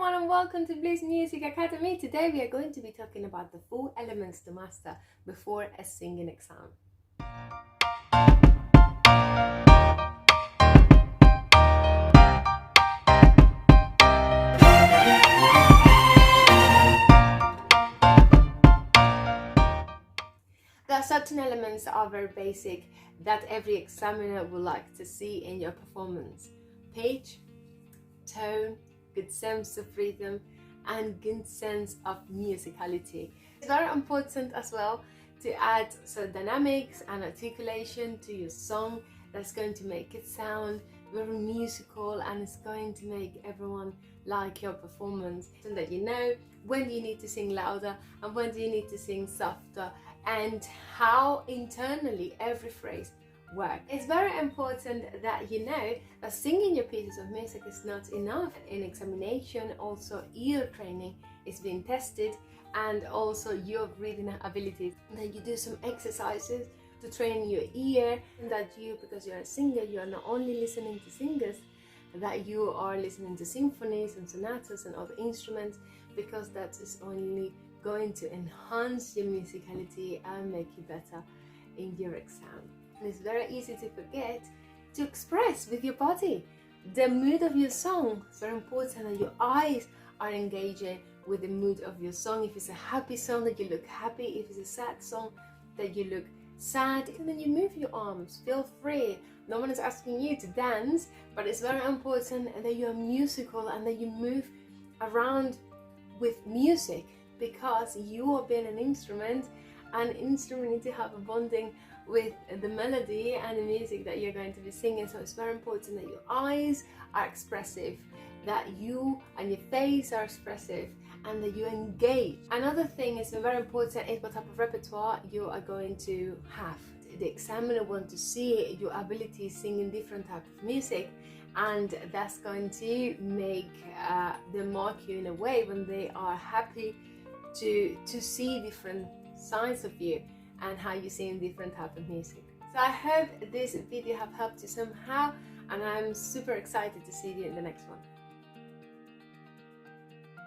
everyone and welcome to Blues Music Academy. Today we are going to be talking about the 4 elements to master before a singing exam. There are certain elements that are very basic that every examiner would like to see in your performance. Pitch, tone, good sense of rhythm, and good sense of musicality. It's very important as well to add some dynamics and articulation to your song that's going to make it sound very musical, and it's going to make everyone like your performance, so that you know when you need to sing louder and when you need to sing softer, and how internally every phrase work. It's very important that you know that singing your pieces of music is not enough. In examination, also ear training is being tested, and also your reading abilities. Then you do some exercises to train your ear, and that you, because you're a singer, you are not only listening to singers, that you are listening to symphonies and sonatas and other instruments, because that is only going to enhance your musicality and make you better in your exam. And it's very easy to forget to express with your body the mood of your song. It's very important that your eyes are engaging with the mood of your song. If it's a happy song, that you look happy. If it's a sad song, that you look sad. And then you move your arms, feel free. No one is asking you to dance, but it's very important that you are musical and that you move around with music, because you are being an instrument, and instrument need to have a bonding with the melody and the music that you're going to be singing. So it's very important that your eyes are expressive, that you and your face are expressive, and that you engage. Another thing is very important is what type of repertoire you are going to have. The examiner wants to see your ability singing different type of music, and that's going to make them mark you in a way when they are happy to see different sides of you and how you sing different type of music. So I hope this video have helped you somehow, and I'm super excited to see you in the next one.